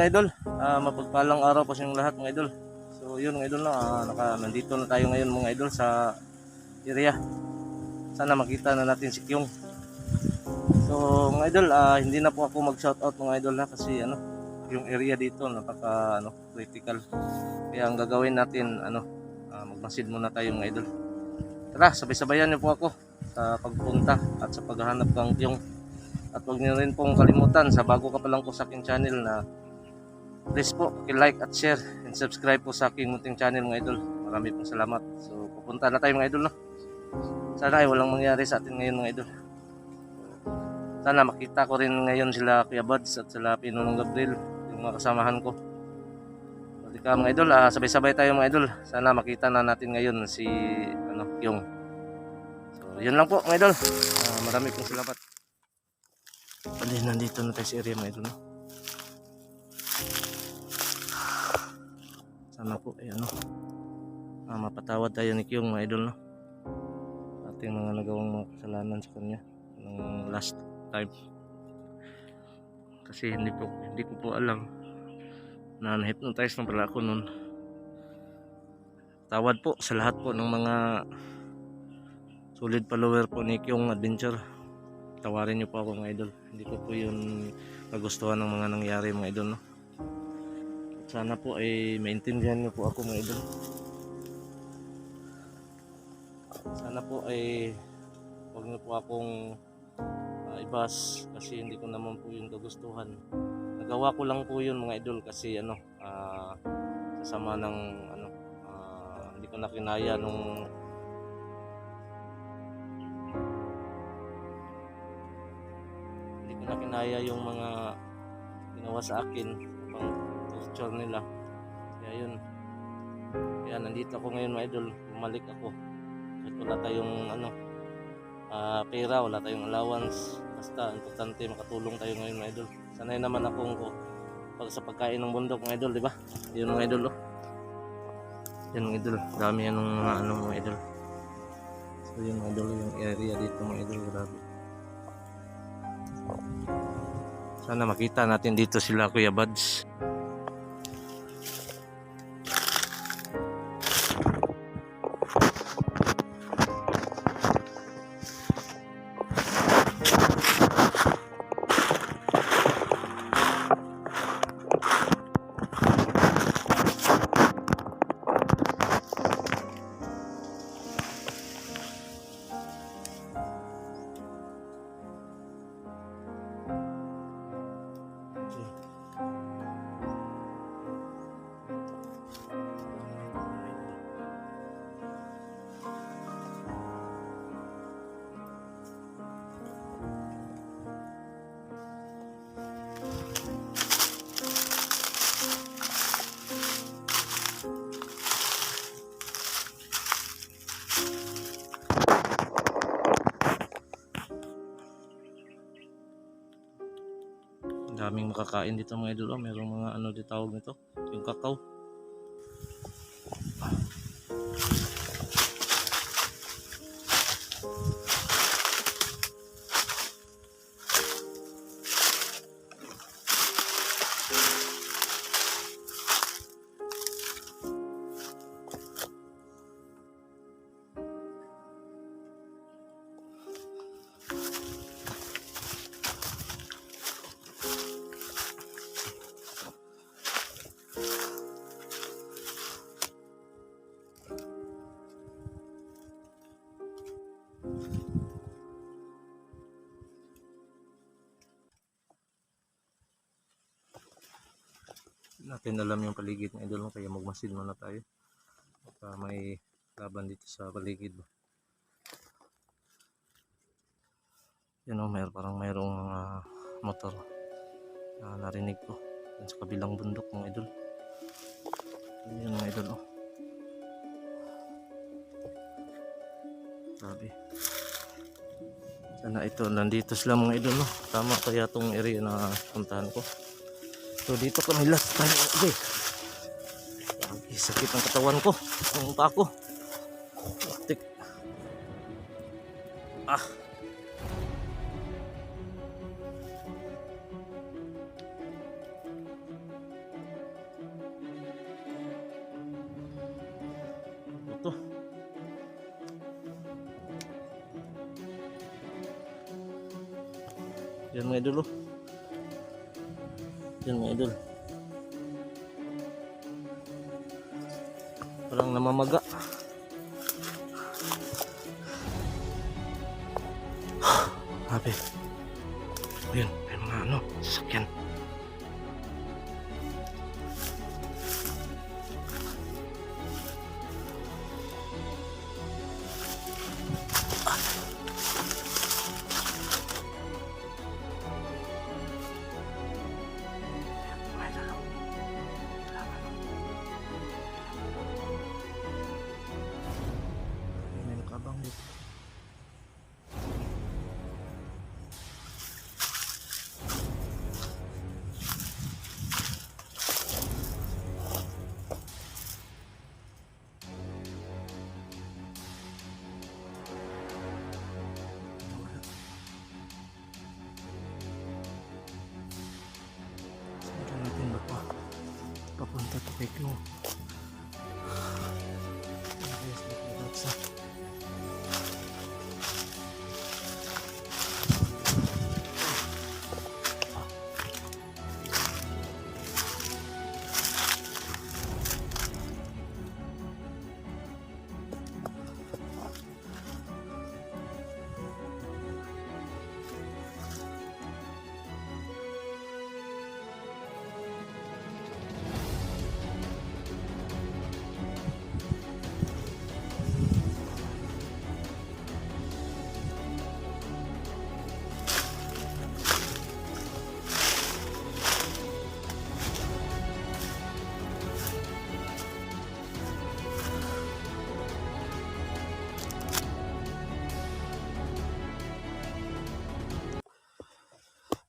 mga idol, mapagpalang araw po sa inyong lahat mga idol. So yun mga idol, no, nandito na tayo ngayon mga idol sa area. Sana makita na natin si Kyung. So mga idol, hindi na po ako mag-shoutout mga idol kasi yung area dito napaka critical. Kaya ang gagawin natin magmasid muna tayo mga idol. Tara, sabay-sabayan niyo po ako sa pagpunta at sa paghahanap ng Kyung. At huwag niyo rin pong kalimutan, sa bago ka pa lang po sa aking channel, na please po, like at share and subscribe po sa aking munting channel mga idol. Marami pong salamat. So pupunta na tayo mga idol, no? Sana ay walang mangyari sa atin ngayon mga idol. Sana makita ko rin ngayon sila Kuya Buds at sila Pinonong Gabriel, yung mga kasamahan ko. So mga idol, sabay-sabay tayo mga idol. Sana makita na natin ngayon si Kyung. So yun lang po mga idol. Marami pong salamat. Bali, nandito na tayo sa area mga idol, no? Sana po ay mapatawad tayo ni Kyung mga idol, no? Ating mga nagawang mga kasalanan sa kanya ng last time. Kasi hindi ko po alam na na-hypnotize na pala ako noon. Tawad po sa lahat po ng mga solid follower po ni Kyung Adventure. Tawarin niyo po ako mga idol. Hindi ko po yun nagustuhan ng mga nangyari mga idol, no? Sana po ay maintindihan niyo po ako mga idol. Sana po ay huwag niyo po akong ibas kasi hindi ko naman po yun kagustuhan. Nagawa ko lang po yun mga idol kasi kasama ng hindi ko na kinaya nung yung mga ginawa sa akin, pang torture nila. Kaya yun, kaya nandito ako ngayon mga idol. Bumalik ako kahit wala tayong pera, wala tayong allowance. Basta importante makatulong tayo ngayon mga idol. Sanay naman akong sa pagkain ng bundok mga idol, di ba? Yun mga idol, oh. Yan mga idol, dami yan ng mga mga idol. So yun mga idol, yung area dito mga idol, grabe. Sana makita natin dito sila Kuya Buds. Daming makakain dito mga idol, mayroong mga dito tawag nito, yung kakao. Natin alam yung paligid ng idol, kaya magmasid muna tayo. May laban dito sa paligid. Yan mayroong mga motor na narinig ko yan sa kabilang bundok ng idol. Yan mga idol, oh. Sabi. Sana ito, nandito sila mga idol, no? Tama kaya itong area na puntahan ko. So dito kami last time. Okay. Sakit ang katawan ko. Ang pa ako. Tik. to. Yan mga idol oh. Yan mga idol. Parang namamaga. Grabe. Ayun, may mga ano, sasakyan. May nakabang dito. Saan natin ba pa? Papunta to kay Klo. Yes, nakabaksa.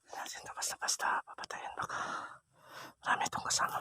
Natin na basta-basta papatayan baka marami itong kasama.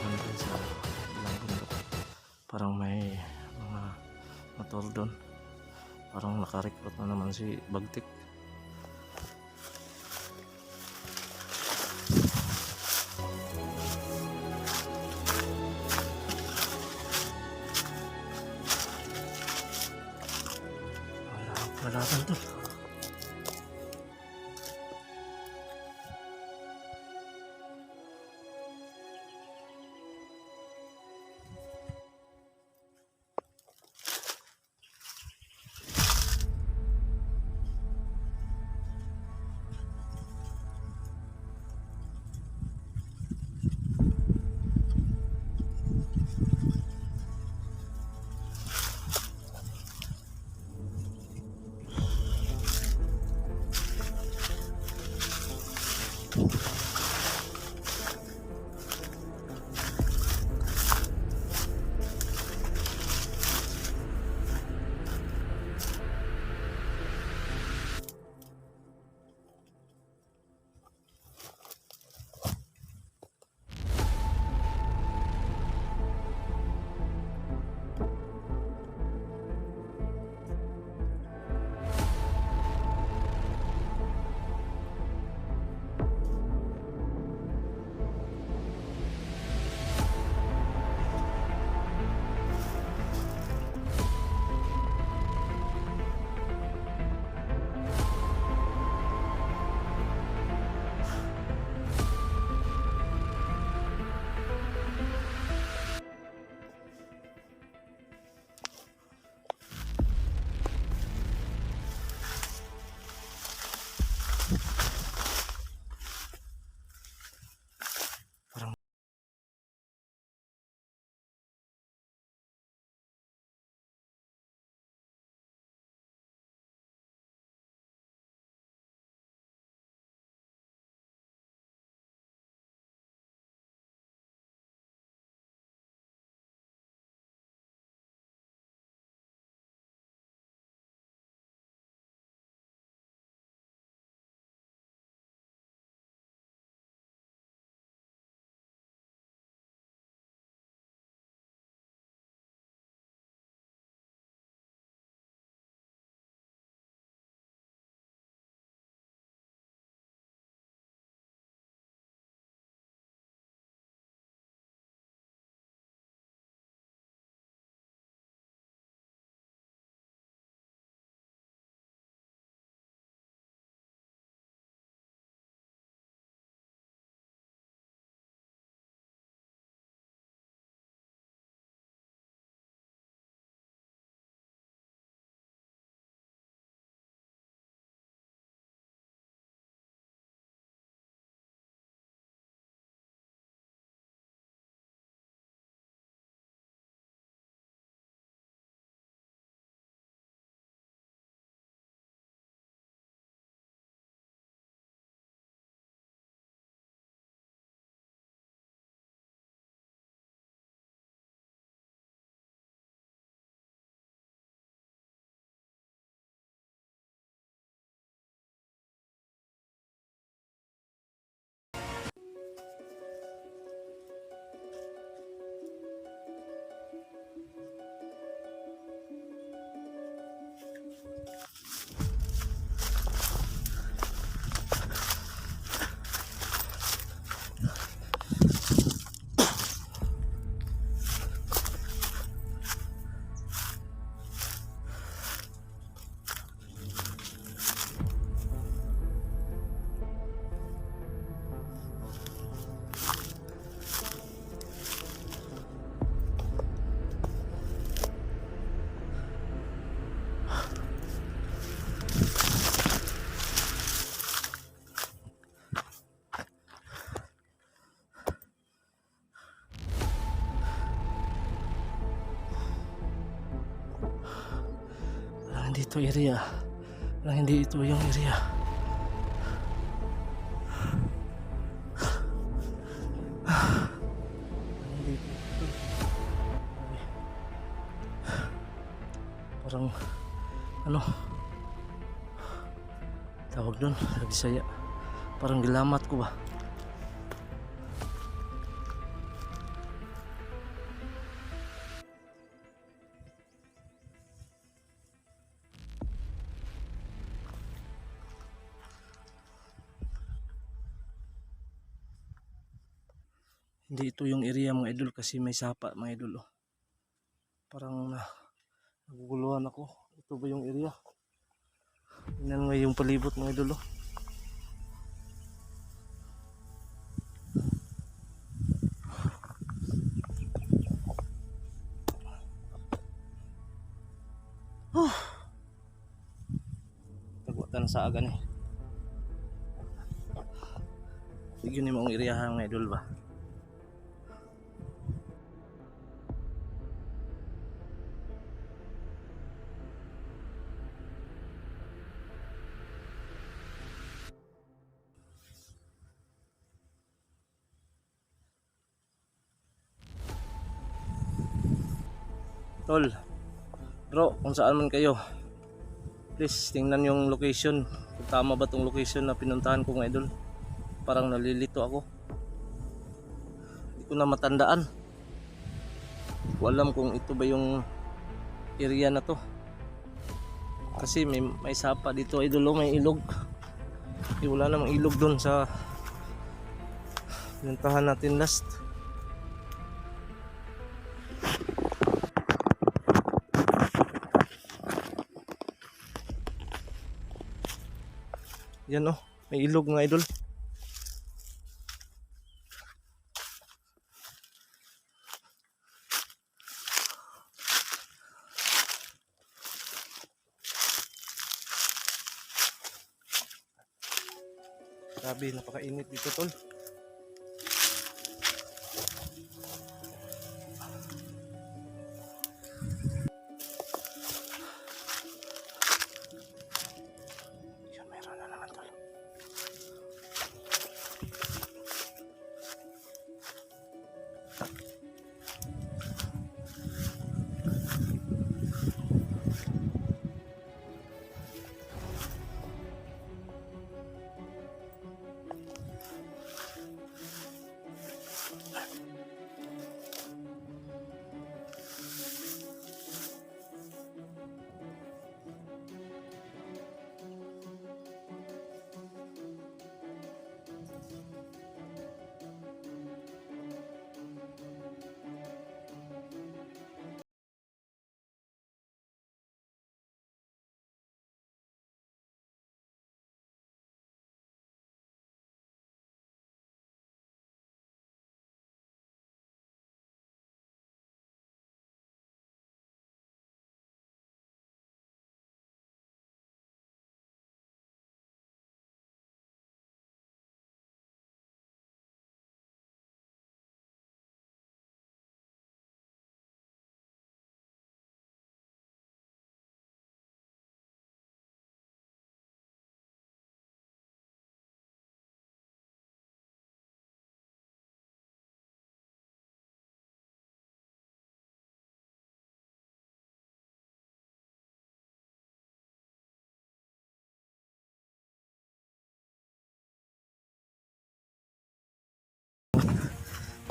Nandun sa ilang bundok. Parang may mga motor doon. Parang nakarecruit na naman si Bagtik. Wala doon. Nandito area. Parang hindi ito yung area. Parang ano tawag doon sa Bisaya, parang gilamat ko ba. Hindi ito yung area mga idol kasi may sapa mga idol oh. Parang naguguluhan ako. Ito ba yung area? Tingnan nga yung palibot mga idol oh. Tagwatan sa agan eh. Yun yung mga area mga idol ba. Tol, bro, kung saan man kayo, please tingnan yung location. Kung tama ba tong location na pinuntahan ko mga idol. Parang nalilito ako. Hindi ko na matandaan. Hindi ko alam kung ito ba yung area na to. Kasi may sapa dito idol, may ilog. Wala namang ilog doon sa pinuntahan natin last. Yan oh, may ilog mga idol. Grabe, napakainit dito tol. Yan, meron na naman tol.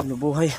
Ano buhay?